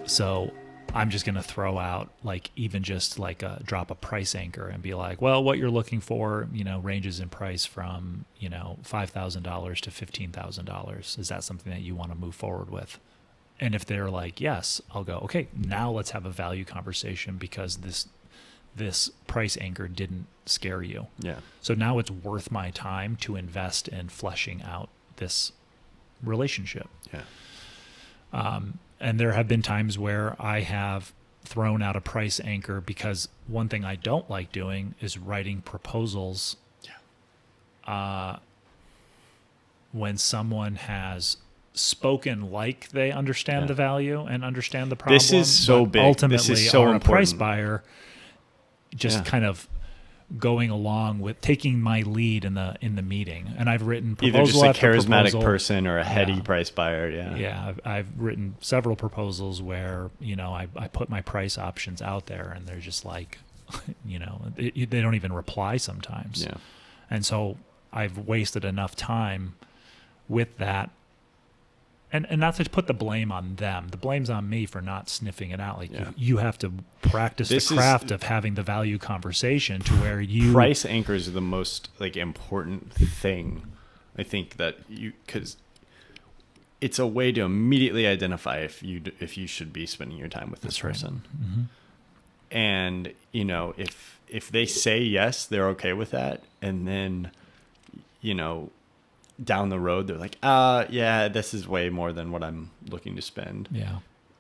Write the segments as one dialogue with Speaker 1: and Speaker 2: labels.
Speaker 1: So I'm just going to throw out like even just like drop a price anchor and be like, well, what you're looking for, ranges in price from, $5,000 to $15,000. Is that something that you want to move forward with? And if they're like, yes, I'll go, okay, now let's have a value conversation because this price anchor didn't scare you.
Speaker 2: Yeah.
Speaker 1: So now it's worth my time to invest in fleshing out this relationship.
Speaker 2: Yeah.
Speaker 1: And there have been times where I have thrown out a price anchor because one thing I don't like doing is writing proposals.
Speaker 2: Yeah.
Speaker 1: When someone has spoken like they understand
Speaker 2: Yeah.
Speaker 1: the value and understand the problem.
Speaker 2: This is so
Speaker 1: but
Speaker 2: big.
Speaker 1: Ultimately,
Speaker 2: This is so
Speaker 1: are a price
Speaker 2: important.
Speaker 1: buyer just
Speaker 2: Yeah.
Speaker 1: kind of going along with taking my lead in the meeting. And I've written
Speaker 2: Either
Speaker 1: proposal
Speaker 2: just a
Speaker 1: after
Speaker 2: charismatic
Speaker 1: proposal.
Speaker 2: person or a heady
Speaker 1: Yeah.
Speaker 2: price buyer. Yeah.
Speaker 1: Yeah, I've written several proposals where I put my price options out there, and they're just like, they don't even reply sometimes.
Speaker 2: Yeah.
Speaker 1: And so I've wasted enough time with that, and not to put the blame on them. The blame's on me for not sniffing it out. Like
Speaker 2: Yeah.
Speaker 1: you have to practice
Speaker 2: This
Speaker 1: the
Speaker 2: is-
Speaker 1: craft of having the value conversation to where you
Speaker 2: Price anchors are the most important thing, I think, that because it's a way to immediately identify if you should be spending your time with this
Speaker 1: That's right.
Speaker 2: person.
Speaker 1: Mm-hmm.
Speaker 2: And if they say yes, they're okay with that, and then down the road they're like, yeah, this is way more than what I'm looking to spend.
Speaker 1: Yeah.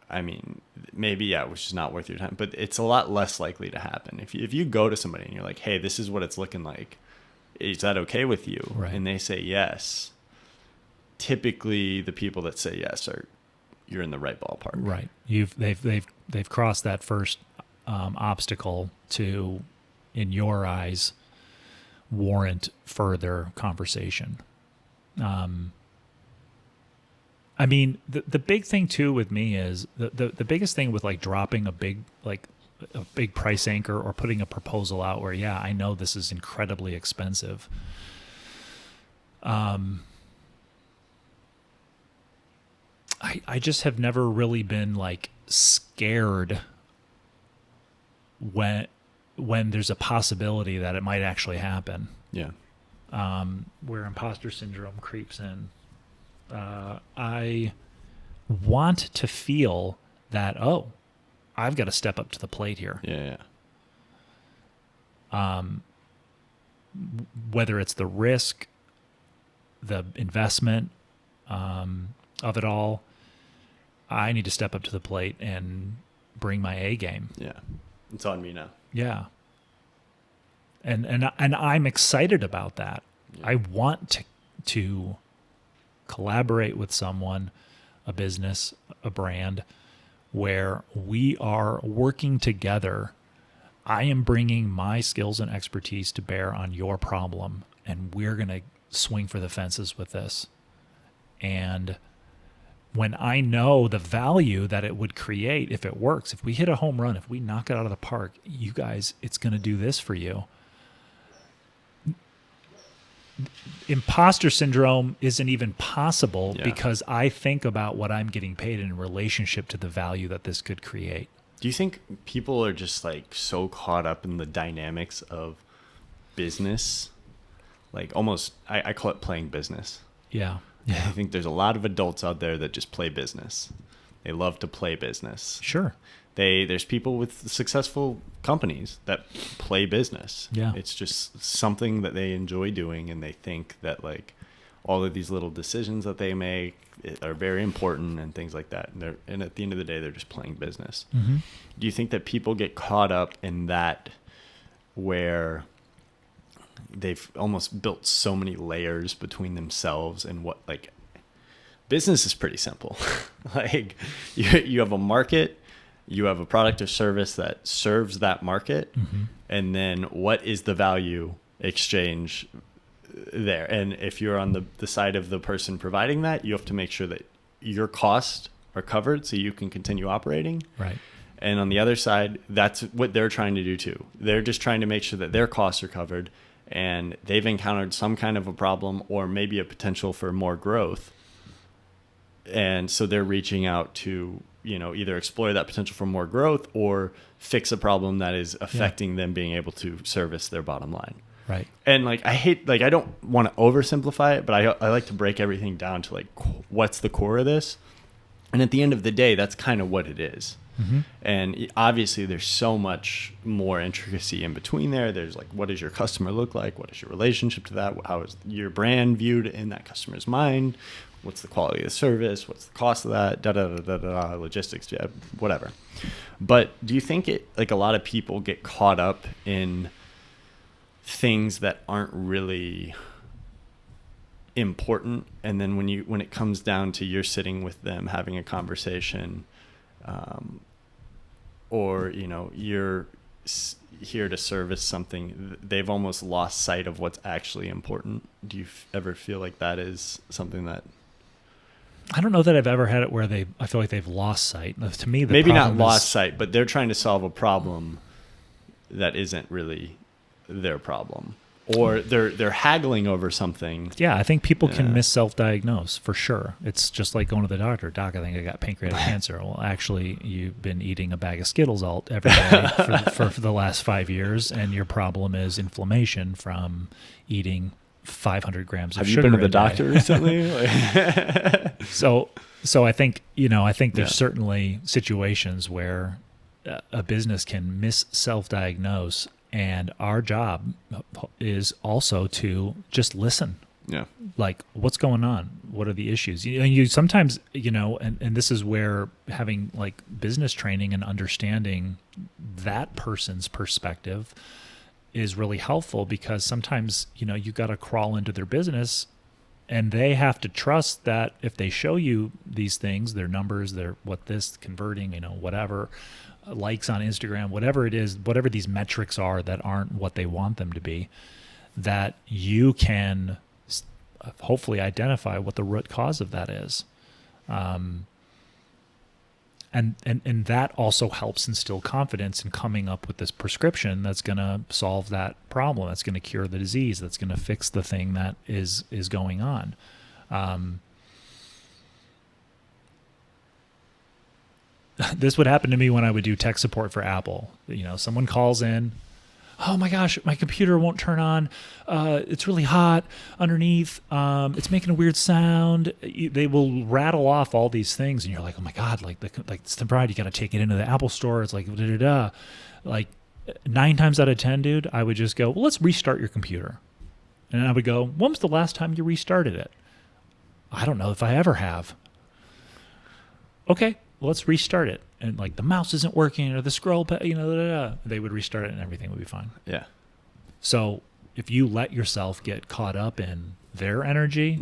Speaker 2: I mean, maybe, which is not worth your time, but it's a lot less likely to happen. If you go to somebody and you're like, hey, this is what it's looking like, is that okay with you?
Speaker 1: Right.
Speaker 2: And they say yes. Typically the people that say yes you're in the right ballpark.
Speaker 1: Right. They've crossed that first obstacle to, in your eyes, warrant further conversation. I mean, the big thing too with me is the biggest thing with like dropping a big price anchor or putting a proposal out where, yeah, I know this is incredibly expensive. I just have never really been like scared when there's a possibility that it might actually happen.
Speaker 2: Yeah.
Speaker 1: Where imposter syndrome creeps in. I want to feel that, I've got to step up to the plate here.
Speaker 2: Yeah.
Speaker 1: Whether it's the risk, the investment of it all, I need to step up to the plate and bring my A game.
Speaker 2: Yeah. It's on me now.
Speaker 1: Yeah. And I'm excited about that.
Speaker 2: Yeah.
Speaker 1: I want to collaborate with someone, a business, a brand, where we are working together. I am bringing my skills and expertise to bear on your problem, and we're going to swing for the fences with this. And when I know the value that it would create if it works, if we hit a home run, if we knock it out of the park, you guys, it's going to do this for you. Imposter syndrome isn't even possible because I think about what I'm getting paid in relationship to the value that this could create.
Speaker 2: Do you think people are just like so caught up in the dynamics of business? Like almost, I call it playing business.
Speaker 1: Yeah.
Speaker 2: I think there's a lot of adults out there that just play business. They love to play business.
Speaker 1: Sure.
Speaker 2: There's people with successful companies that play business.
Speaker 1: Yeah.
Speaker 2: It's just something that they enjoy doing, and they think that like all of these little decisions that they make are very important and things like that. And at the end of the day, they're just playing business.
Speaker 1: Mm-hmm.
Speaker 2: Do you think that people get caught up in that where they've almost built so many layers between themselves and what, like, business is pretty simple. Like you have a market, you have a product or service that serves that market.
Speaker 1: Mm-hmm.
Speaker 2: And then what is the value exchange there? And if you're on the side of the person providing that, you have to make sure that your costs are covered so you can continue operating.
Speaker 1: Right.
Speaker 2: And on the other side, that's what they're trying to do too. They're just trying to make sure that their costs are covered, and they've encountered some kind of a problem or maybe a potential for more growth. And so they're reaching out to, either explore that potential for more growth or fix a problem that is affecting them being able to service their bottom line.
Speaker 1: Right.
Speaker 2: And like, I don't want to oversimplify it, but I like to break everything down to like, what's the core of this? And at the end of the day, that's kind of what it is.
Speaker 1: Mm-hmm.
Speaker 2: And obviously there's so much more intricacy in between there. There's like, what does your customer look like? What is your relationship to that? How is your brand viewed in that customer's mind? What's the quality of the service? What's the cost of that? Logistics, whatever. But do you think a lot of people get caught up in things that aren't really important, and then when it comes down to you're sitting with them having a conversation, or you're here to service something, they've almost lost sight of what's actually important? Do you ever feel like that is something that...
Speaker 1: I don't know that I've ever had it where I feel like they've lost sight. To me,
Speaker 2: maybe not lost sight, but they're trying to solve a problem that isn't really their problem, or they're haggling over something.
Speaker 1: Yeah, I think people can self-diagnose for sure. It's just like going to the doctor. Doc, I think I got pancreatic cancer. Well, actually, you've been eating a bag of Skittles every day for the last 5 years, and your problem is inflammation from eating 500 grams of sugar.
Speaker 2: Have you been to the doctor recently?
Speaker 1: So I think there's certainly situations where a business can self-diagnose, and our job is also to just listen.
Speaker 2: Yeah.
Speaker 1: Like, what's going on? What are the issues? You sometimes, and this is where having like business training and understanding that person's perspective is really helpful, because sometimes, you got to crawl into their business, and they have to trust that if they show you these things, their numbers, what this converting, whatever, likes on Instagram, whatever it is, whatever these metrics are that aren't what they want them to be, that you can hopefully identify what the root cause of that is. And that also helps instill confidence in coming up with this prescription that's going to solve that problem, that's going to cure the disease, that's going to fix the thing that is going on. This would happen to me when I would do tech support for Apple. Someone calls in, oh my gosh, my computer won't turn on. It's really hot underneath. It's making a weird sound. They will rattle off all these things, and you're like, oh my God, like it's the bride. You got to take it into the Apple store. It's like, like 9 times out of 10, dude, I would just go, well, let's restart your computer. And I would go, when was the last time you restarted it? I don't know if I ever have. Okay. Well, let's restart it. And like the mouse isn't working, or the scroll pad, they would restart it and everything would be fine.
Speaker 2: Yeah.
Speaker 1: So if you let yourself get caught up in their energy,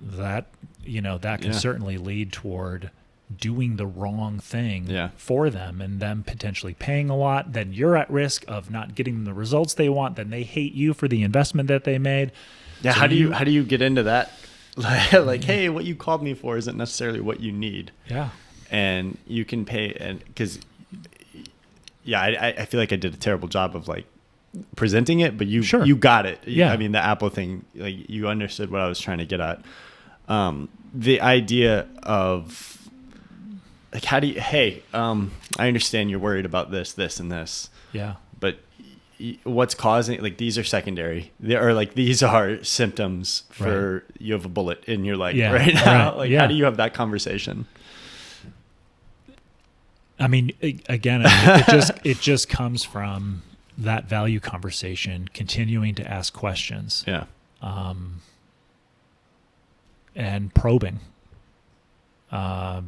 Speaker 1: that can certainly lead toward doing the wrong thing for them, and them potentially paying a lot. Then you're at risk of not getting the results they want. Then they hate you for the investment that they made.
Speaker 2: Yeah. So how do you get into that? Like, hey, what you called me for isn't necessarily what you need.
Speaker 1: Yeah.
Speaker 2: And you can pay, and because, I feel like I did a terrible job of like presenting it, but you got it.
Speaker 1: Yeah.
Speaker 2: I mean, the Apple thing, like you understood what I was trying to get at. The idea of like, I understand you're worried about this, and this.
Speaker 1: Yeah.
Speaker 2: But what's causing, like, these are secondary. These are symptoms for you have a bullet in your leg right now. How do you have that conversation?
Speaker 1: I mean, again, it just comes from that value conversation, continuing to ask questions.
Speaker 2: Yeah.
Speaker 1: And probing. I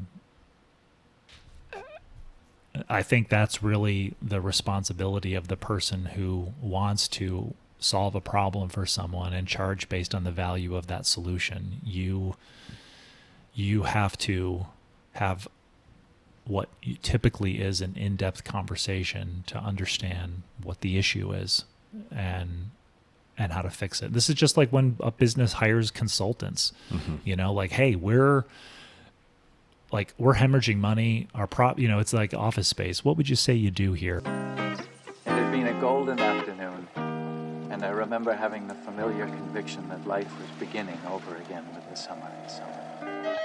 Speaker 1: think that's really the responsibility of the person who wants to solve a problem for someone and charge based on the value of that solution. You have to have what typically is an in-depth conversation to understand what the issue is and how to fix it. This is just like when a business hires consultants, like, hey, we're hemorrhaging money. It's like Office Space. What would you say you do here?
Speaker 3: It had been a golden afternoon, and I remember having the familiar conviction that life was beginning over again with the summer and summer.